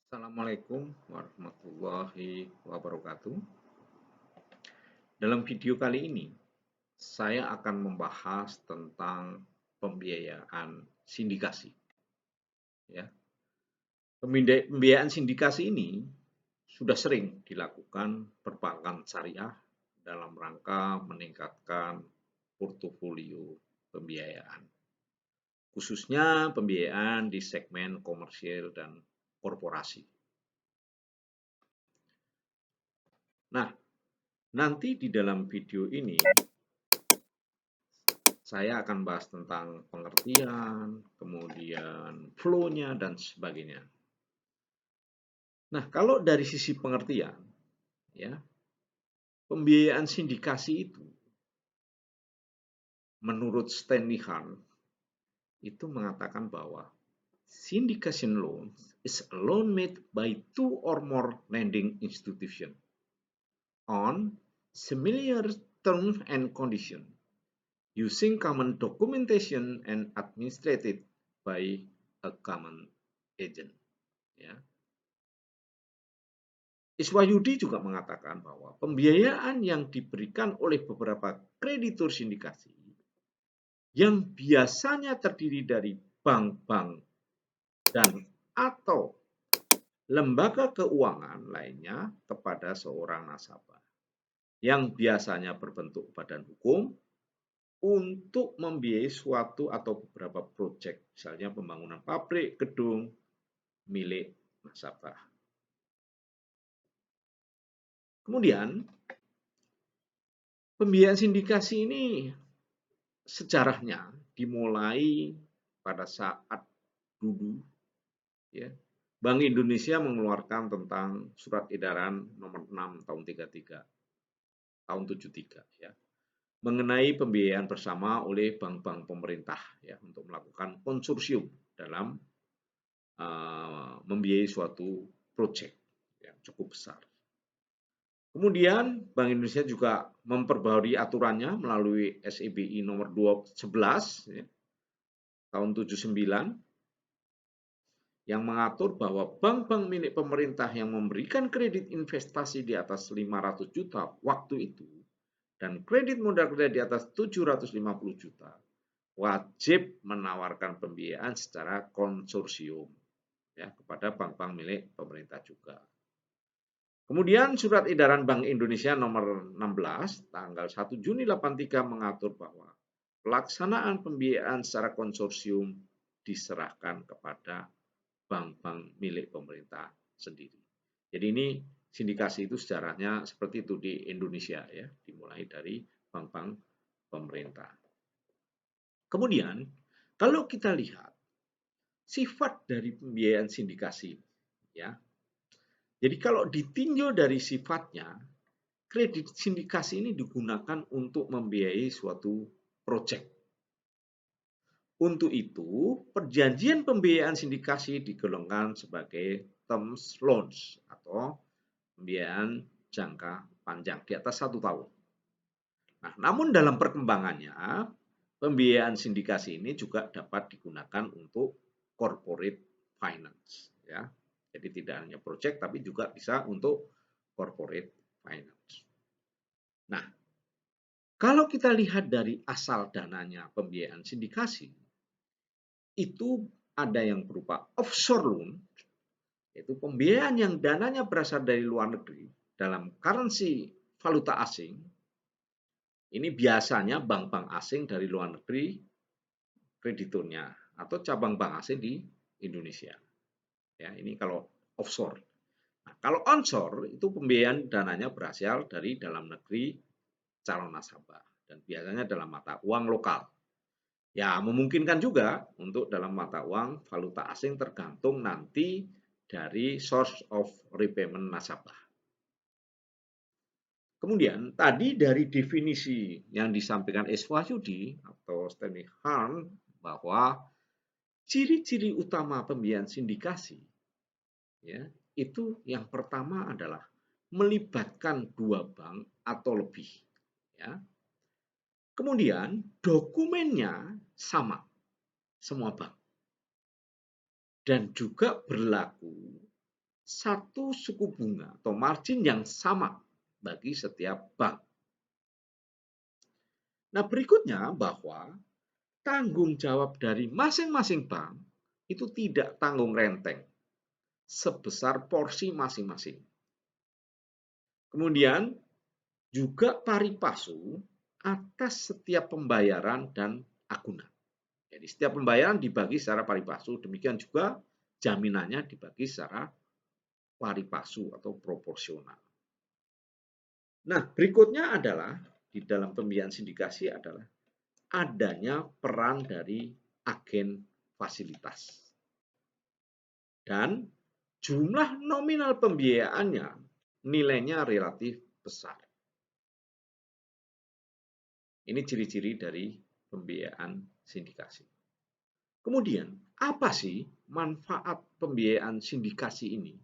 Assalamualaikum warahmatullahi wabarakatuh. Dalam video kali ini, saya akan membahas tentang pembiayaan sindikasi. Ya, pembiayaan sindikasi ini sudah sering dilakukan perbankan syariah dalam rangka meningkatkan portofolio pembiayaan, khususnya pembiayaan di segmen komersial dan korporasi. Nah, nanti di dalam video ini saya akan bahas tentang pengertian, kemudian flow-nya, dan sebagainya. Nah, kalau dari sisi pengertian, ya, pembiayaan sindikasi itu, menurut Stanley Hahn, itu mengatakan bahwa syndication loan is a loan made by two or more lending institutions on similar terms and conditions using common documentation and administered by a common agent. Ya. Iswahyudi juga mengatakan bahwa pembiayaan yang diberikan oleh beberapa kreditur sindikasi yang biasanya terdiri dari bank-bank dan atau lembaga keuangan lainnya kepada seorang nasabah yang biasanya berbentuk badan hukum untuk membiayai suatu atau beberapa proyek, misalnya pembangunan pabrik, gedung milik nasabah. Kemudian, pembiayaan sindikasi ini sejarahnya dimulai pada saat dulu, ya, Bank Indonesia mengeluarkan tentang surat edaran nomor 6 tahun 33 tahun 73, ya, mengenai pembiayaan bersama oleh bank-bank pemerintah, ya, untuk melakukan konsorsium dalam membiayai suatu proyek yang cukup besar. Kemudian Bank Indonesia juga memperbarui aturannya melalui SEBI nomor 11, ya, tahun 79, yang mengatur bahwa bank-bank milik pemerintah yang memberikan kredit investasi di atas 500 juta waktu itu dan kredit modal kerja di atas 750 juta wajib menawarkan pembiayaan secara konsorsium, ya, kepada bank-bank milik pemerintah juga. Kemudian surat edaran Bank Indonesia nomor 16 tanggal 1 Juni 83 mengatur bahwa pelaksanaan pembiayaan secara konsorsium diserahkan kepada bank-bank milik pemerintah sendiri. Jadi ini sindikasi itu sejarahnya seperti itu di Indonesia, ya, dimulai dari bank-bank pemerintah. Kemudian kalau kita lihat sifat dari pembiayaan sindikasi, ya. Jadi kalau ditinjau dari sifatnya, kredit sindikasi ini digunakan untuk membiayai suatu proyek. Untuk itu, perjanjian pembiayaan sindikasi digolongkan sebagai terms loans atau pembiayaan jangka panjang di atas 1 tahun. Nah, namun dalam perkembangannya, pembiayaan sindikasi ini juga dapat digunakan untuk corporate finance, ya. Jadi tidak hanya proyek tapi juga bisa untuk corporate finance. Nah, kalau kita lihat dari asal dananya pembiayaan sindikasi, itu ada yang berupa offshore loan, yaitu pembiayaan yang dananya berasal dari luar negeri dalam currency valuta asing. Ini biasanya bank-bank asing dari luar negeri krediturnya atau cabang bank asing di Indonesia. Ya, ini kalau offshore. Nah, kalau onshore itu pembiayaan dananya berasal dari dalam negeri calon nasabah dan biasanya dalam mata uang lokal. Ya, memungkinkan juga untuk dalam mata uang valuta asing tergantung nanti dari source of repayment nasabah. Kemudian tadi dari definisi yang disampaikan Iswahyudi atau Stanley Hahn bahwa ciri-ciri utama pembiayaan sindikasi, ya, itu yang pertama adalah melibatkan dua bank atau lebih, ya. Kemudian dokumennya sama semua bank dan juga berlaku satu suku bunga atau margin yang sama bagi setiap bank. Nah, berikutnya bahwa tanggung jawab dari masing-masing bank itu tidak tanggung renteng sebesar porsi masing-masing. Kemudian juga pari passu atas setiap pembayaran dan agunan. Jadi setiap pembayaran dibagi secara pari passu, demikian juga jaminannya dibagi secara pari passu atau proporsional. Nah, berikutnya adalah di dalam pembiayaan sindikasi adalah adanya peran dari agen fasilitas. Dan jumlah nominal pembiayaannya nilainya relatif besar. Ini ciri-ciri dari pembiayaan sindikasi. Kemudian, apa sih manfaat pembiayaan sindikasi ini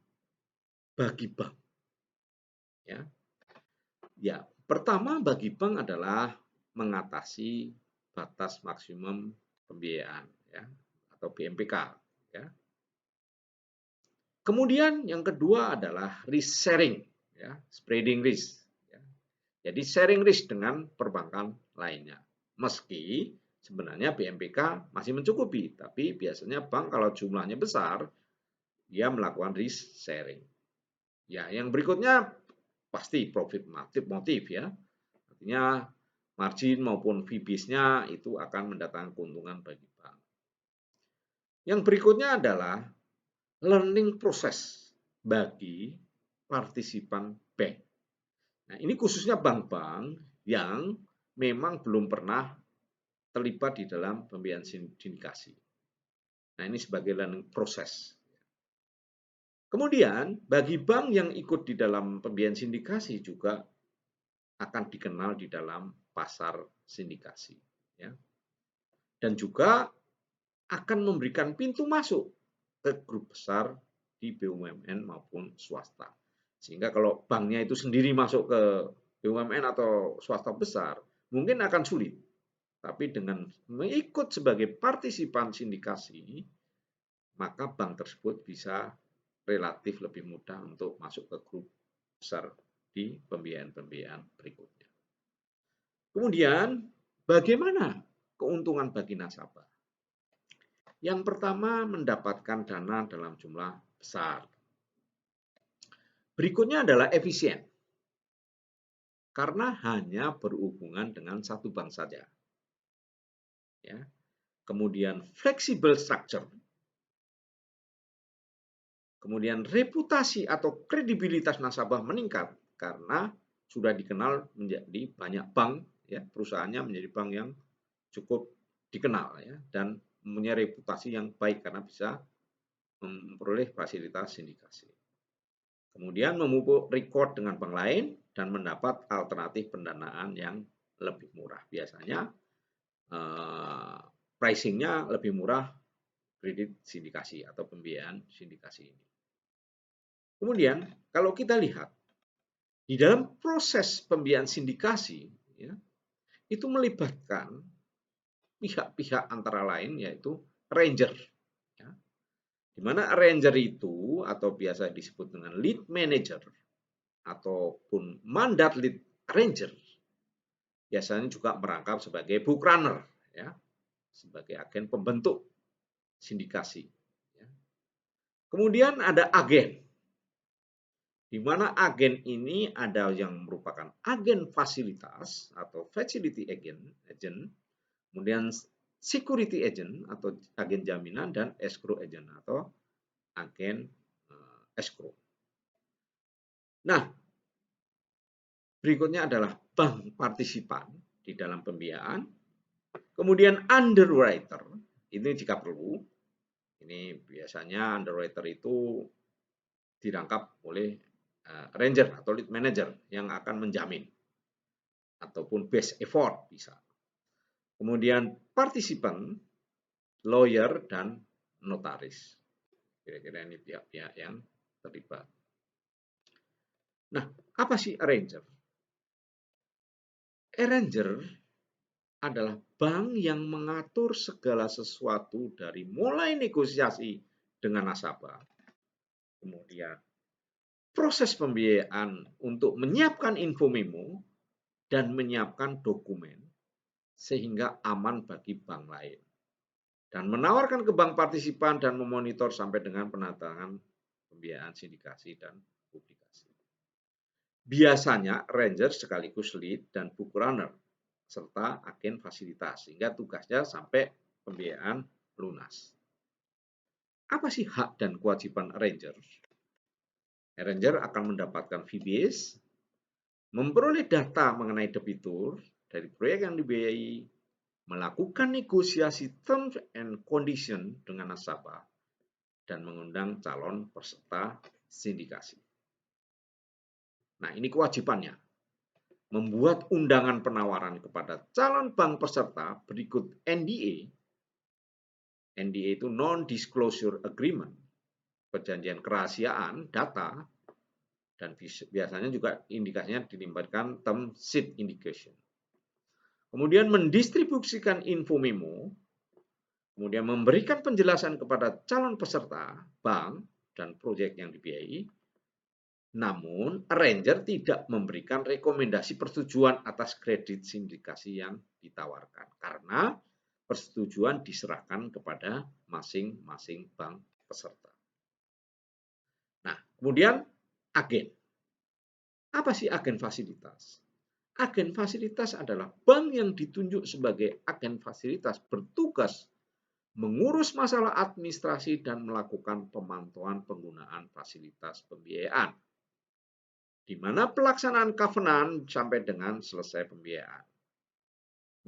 bagi bank? Ya, pertama bagi bank adalah mengatasi batas maksimum pembiayaan, ya, atau BMPK. Ya. Kemudian yang kedua adalah risk sharing, ya, spreading risk. Ya. Jadi sharing risk dengan perbankan lainnya. Meski sebenarnya BMPK masih mencukupi, tapi biasanya bank kalau jumlahnya besar, dia melakukan risk sharing. Ya, yang berikutnya pasti profit motif ya. Artinya margin maupun fee-based-nya itu akan mendatangkan keuntungan bagi bank. Yang berikutnya adalah learning process bagi partisipan bank. Nah, ini khususnya bank-bank yang memang belum pernah terlibat di dalam pembiayaan sindikasi. Nah, ini sebagai learning process. Kemudian, bagi bank yang ikut di dalam pembiayaan sindikasi juga akan dikenal di dalam pasar sindikasi. Ya. Dan juga akan memberikan pintu masuk ke grup besar di BUMN maupun swasta. Sehingga kalau banknya itu sendiri masuk ke BUMN atau swasta besar, mungkin akan sulit. Tapi dengan mengikut sebagai partisipan sindikasi, maka bank tersebut bisa relatif lebih mudah untuk masuk ke grup besar di pembiayaan-pembiayaan berikutnya. Kemudian, bagaimana keuntungan bagi nasabah? Yang pertama, mendapatkan dana dalam jumlah besar. Berikutnya adalah efisien, karena hanya berhubungan dengan satu bank saja. Ya. Kemudian flexible structure. Kemudian reputasi atau kredibilitas nasabah meningkat karena sudah dikenal menjadi banyak bank, ya, perusahaannya menjadi bank yang cukup dikenal, ya, dan mempunyai reputasi yang baik karena bisa memperoleh fasilitas sindikasi. Kemudian memupuk record dengan bank lain dan mendapat alternatif pendanaan yang lebih murah. Biasanya pricing-nya lebih murah kredit sindikasi atau pembiayaan sindikasi ini. Kemudian kalau kita lihat di dalam proses pembiayaan sindikasi, ya, itu melibatkan pihak-pihak antara lain yaitu arranger. Ya. Di mana arranger itu atau biasa disebut dengan lead manager ataupun mandat lead arranger biasanya juga merangkap sebagai book runner, ya, sebagai agen pembentuk sindikasi. Ya. Kemudian ada agen. Di mana agen ini ada yang merupakan agen fasilitas atau facility agent, kemudian security agent atau agen jaminan, dan escrow agent atau agen escrow. Nah, berikutnya adalah bank partisipan di dalam pembiayaan, kemudian underwriter, ini jika perlu, ini biasanya underwriter itu dirangkap oleh arranger atau lead manager yang akan menjamin ataupun best effort bisa. Kemudian partisipan, lawyer, dan notaris. Kira-kira ini pihak-pihak yang terlibat. Nah, apa sih arranger? Arranger adalah bank yang mengatur segala sesuatu dari mulai negosiasi dengan nasabah, kemudian proses pembiayaan untuk menyiapkan info memo dan menyiapkan dokumen sehingga aman bagi bank lain. Dan menawarkan ke bank partisipan dan memonitor sampai dengan penandatangan pembiayaan sindikasi dan publikasi. Biasanya ranger sekaligus lead dan book runner serta agen fasilitas sehingga tugasnya sampai pembiayaan lunas. Apa sih hak dan kewajiban arranger? Arranger akan mendapatkan fee base, memperoleh data mengenai debitur dari proyek yang dibiayai, melakukan negosiasi terms and condition dengan nasabah, dan mengundang calon peserta sindikasi. Nah, ini kewajibannya. Membuat undangan penawaran kepada calon bank peserta berikut NDA. NDA itu Non-Disclosure Agreement, perjanjian kerahasiaan data, dan biasanya juga indikasinya dilibatkan term sheet indication. Kemudian mendistribusikan info memo, kemudian memberikan penjelasan kepada calon peserta, bank, dan proyek yang dibiayai. Namun, arranger tidak memberikan rekomendasi persetujuan atas kredit sindikasi yang ditawarkan karena persetujuan diserahkan kepada masing-masing bank peserta. Nah, kemudian agen. Apa sih agen fasilitas? Agen fasilitas adalah bank yang ditunjuk sebagai agen fasilitas bertugas mengurus masalah administrasi dan melakukan pemantauan penggunaan fasilitas pembiayaan, di mana pelaksanaan covenant sampai dengan selesai pembiayaan.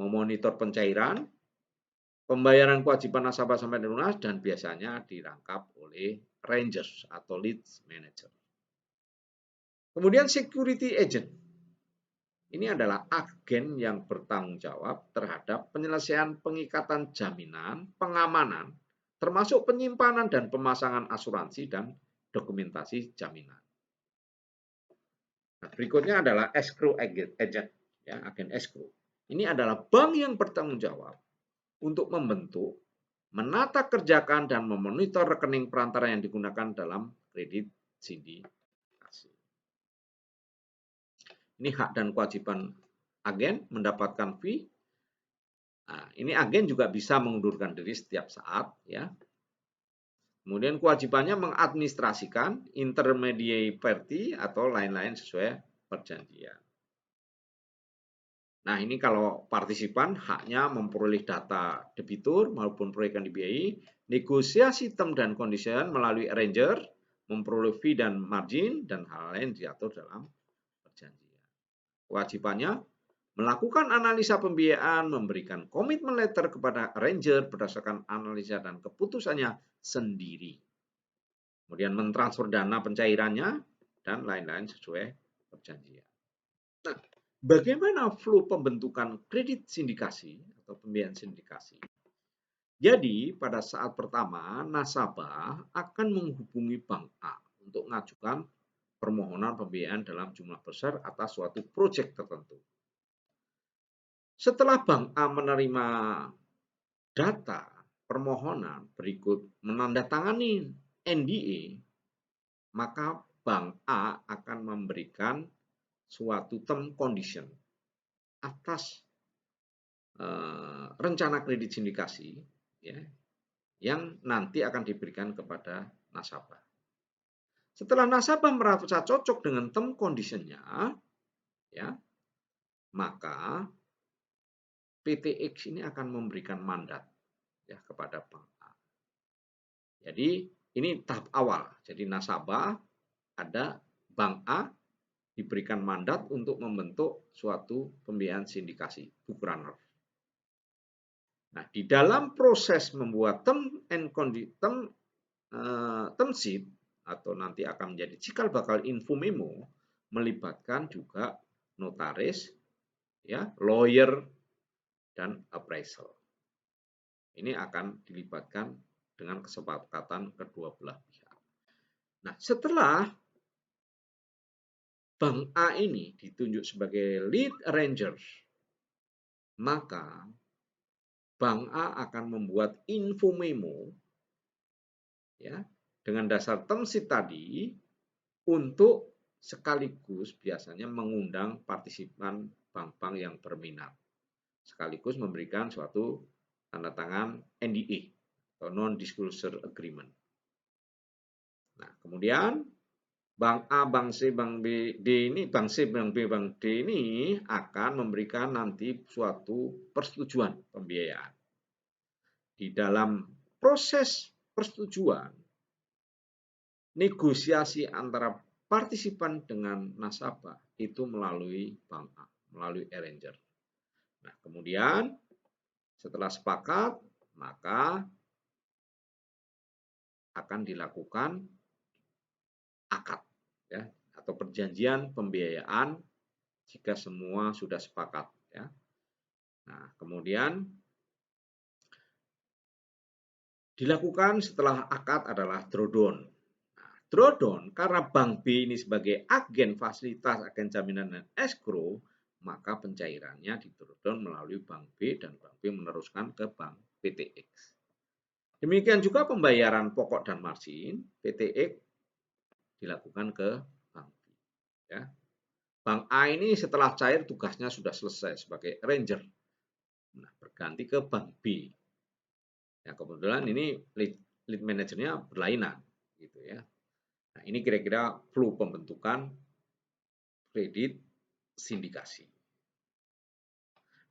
Memonitor pencairan, pembayaran kewajiban nasabah sampai lunas, dan biasanya dirangkap oleh rangers atau lead manager. Kemudian security agent. Ini adalah agen yang bertanggung jawab terhadap penyelesaian pengikatan jaminan, pengamanan, termasuk penyimpanan dan pemasangan asuransi dan dokumentasi jaminan. Nah, berikutnya adalah escrow agent, ya, agen escrow. Ini adalah bank yang bertanggung jawab untuk membentuk, menata kerjakan, dan memonitor rekening perantara yang digunakan dalam kredit sindikasi. Ini hak dan kewajiban agen mendapatkan fee. Nah, ini agen juga bisa mengundurkan diri setiap saat, ya. Kemudian kewajibannya mengadministrasikan intermediary party atau lain-lain sesuai perjanjian. Nah, ini kalau partisipan haknya memperoleh data debitur maupun proyek yang dibiayai, negosiasi term dan condition melalui arranger, memperoleh fee dan margin, dan hal lain diatur dalam perjanjian. Kewajibannya melakukan analisa pembiayaan, memberikan komitmen letter kepada arranger berdasarkan analisa dan keputusannya sendiri. Kemudian mentransfer dana pencairannya, dan lain-lain sesuai perjanjian. Nah, bagaimana flow pembentukan kredit sindikasi atau pembiayaan sindikasi? Jadi, pada saat pertama, nasabah akan menghubungi Bank A untuk mengajukan permohonan pembiayaan dalam jumlah besar atas suatu proyek tertentu. Setelah Bank A menerima data permohonan berikut menandatangani NDA, maka Bank A akan memberikan suatu term condition atas rencana kredit sindikasi, ya, yang nanti akan diberikan kepada nasabah. Setelah nasabah merasa cocok dengan term condition-nya, ya, maka PTX ini akan memberikan mandat, ya, kepada Bank A. Jadi ini tahap awal. Jadi nasabah ada Bank A diberikan mandat untuk membentuk suatu pembiayaan sindikasi, book runner. Nah, di dalam proses membuat term sheet atau nanti akan menjadi cikal bakal info memo, melibatkan juga notaris, ya, lawyer, dan appraisal. Ini akan dilibatkan dengan kesepakatan kedua belah pihak. Nah, setelah Bank A ini ditunjuk sebagai lead arranger, maka Bank A akan membuat info memo, ya, dengan dasar term sheet tadi, untuk sekaligus biasanya mengundang partisipan bank-bank yang berminat, sekaligus memberikan suatu tanda tangan NDA atau Non-Disclosure Agreement. Nah, kemudian Bank A, Bank C, Bank B, D ini, Bank C, Bank B, Bank D ini akan memberikan nanti suatu persetujuan pembiayaan. Di dalam proses persetujuan, negosiasi antara partisipan dengan nasabah itu melalui Bank A, melalui arranger. Nah, kemudian setelah sepakat, maka akan dilakukan akad ya, atau perjanjian pembiayaan jika semua sudah sepakat ya. Nah, kemudian dilakukan setelah akad adalah drawdown. Nah, drawdown karena Bank B ini sebagai agen fasilitas, agen jaminan dan escrow, maka pencairannya di drawdown melalui Bank B dan Bank B meneruskan ke Bank PTX. Demikian juga pembayaran pokok dan margin PTX dilakukan ke Bank B. Ya. Bank A ini setelah cair tugasnya sudah selesai sebagai arranger. Nah, berganti ke Bank B. Ya, kebetulan ini lead manajernya berlainan gitu ya. Nah, ini kira-kira flow pembentukan kredit sindikasi.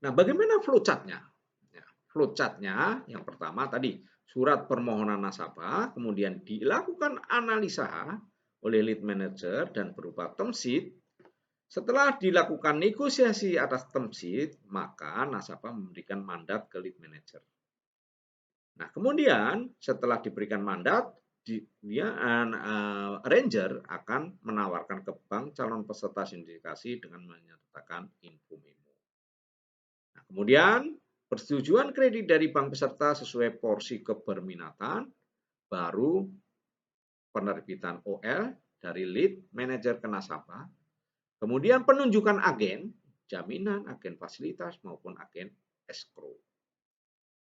Nah, bagaimana flow chart-nya? Ya, flow chart-nya yang pertama tadi surat permohonan nasabah, kemudian dilakukan analisa oleh lead manager dan berupa term sheet. Setelah dilakukan negosiasi atas term sheet, maka nasabah memberikan mandat ke lead manager. Nah, kemudian setelah diberikan mandat, dia arranger akan menawarkan ke bank calon peserta sindikasi dengan menyertakan info memo. Nah, kemudian persetujuan kredit dari bank peserta sesuai porsi keberminatan, baru penerbitan OL dari lead manager ke nasabah, kemudian penunjukan agen, jaminan, agen fasilitas maupun agen escrow.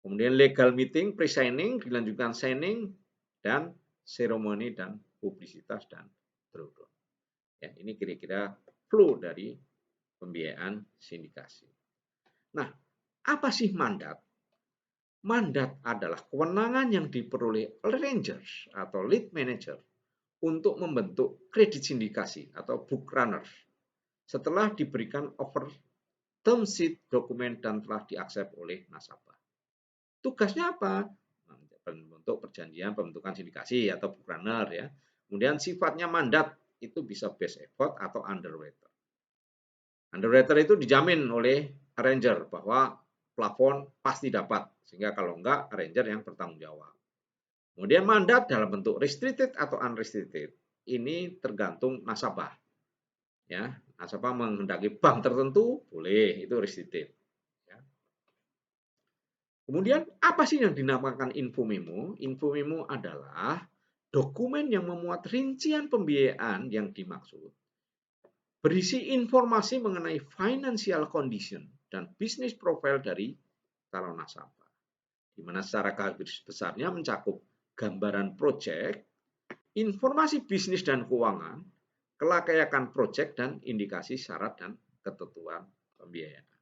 Kemudian legal meeting, pre-signing, dilanjutkan signing, dan seremoni dan publisitas dan drawdown. Ya, ini kira-kira flow dari pembiayaan sindikasi. Nah, apa sih mandat? Mandat adalah kewenangan yang diperoleh arrangers atau lead manager untuk membentuk kredit sindikasi atau book runner setelah diberikan offer term sheet dokumen dan telah diaksep oleh nasabah. Tugasnya apa? Bentuk perjanjian pembentukan sindikasi atau book runner ya. Kemudian sifatnya mandat itu bisa best effort atau underwriter. Underwriter itu dijamin oleh arranger bahwa plafon pasti dapat, sehingga kalau enggak arranger yang bertanggung jawab. Kemudian mandat dalam bentuk restricted atau unrestricted. Ini tergantung nasabah. Ya, nasabah menghendaki bank tertentu boleh, itu restricted. Kemudian apa sih yang dinamakan info memo? Info memo adalah dokumen yang memuat rincian pembiayaan yang dimaksud, berisi informasi mengenai financial condition dan business profile dari calon nasabah, di mana secara garis besarnya mencakup gambaran proyek, informasi bisnis dan keuangan, kelayakan proyek dan indikasi syarat dan ketentuan pembiayaan.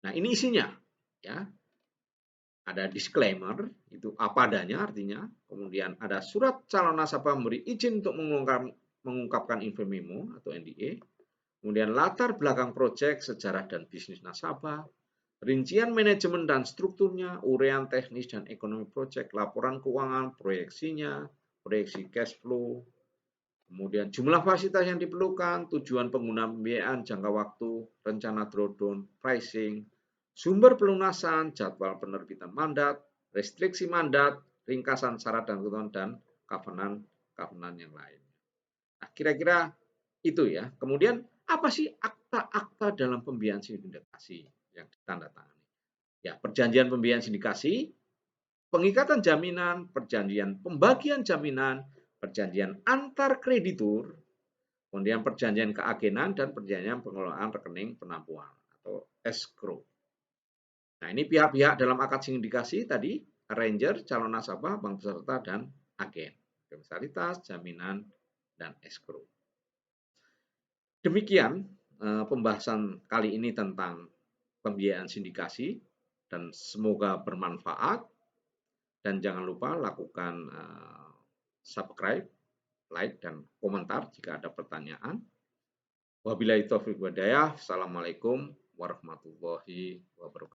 Nah, ini isinya ya. Ada disclaimer, itu apa adanya artinya. Kemudian ada surat calon nasabah memberi izin untuk mengungkapkan info memo atau NDA. Kemudian latar belakang proyek, sejarah dan bisnis nasabah. Rincian manajemen dan strukturnya, uraian teknis dan ekonomi proyek, laporan keuangan, proyeksinya, proyeksi cash flow. Kemudian jumlah fasilitas yang diperlukan, tujuan penggunaan pembiayaan, jangka waktu, rencana drawdown, pricing, sumber pelunasan, jadwal penerbitan mandat, restriksi mandat, ringkasan syarat dan ketentuan, dan covenant yang lain. Nah, kira-kira itu ya. Kemudian apa sih akta-akta dalam pembiayaan sindikasi yang ditandatangani? Ya, perjanjian pembiayaan sindikasi, pengikatan jaminan, perjanjian pembagian jaminan, perjanjian antar kreditur, kemudian perjanjian keagenan, dan perjanjian pengelolaan rekening penampungan atau escrow. Nah, ini pihak-pihak dalam akad sindikasi tadi, arranger, calon nasabah, bank peserta, dan agen. Fasilitas, jaminan, dan escrow. Demikian pembahasan kali ini tentang pembiayaan sindikasi, dan semoga bermanfaat. Dan jangan lupa lakukan subscribe, like, dan komentar jika ada pertanyaan. Wabillahi taufiq wal hidayah. Assalamualaikum warahmatullahi wabarakatuh.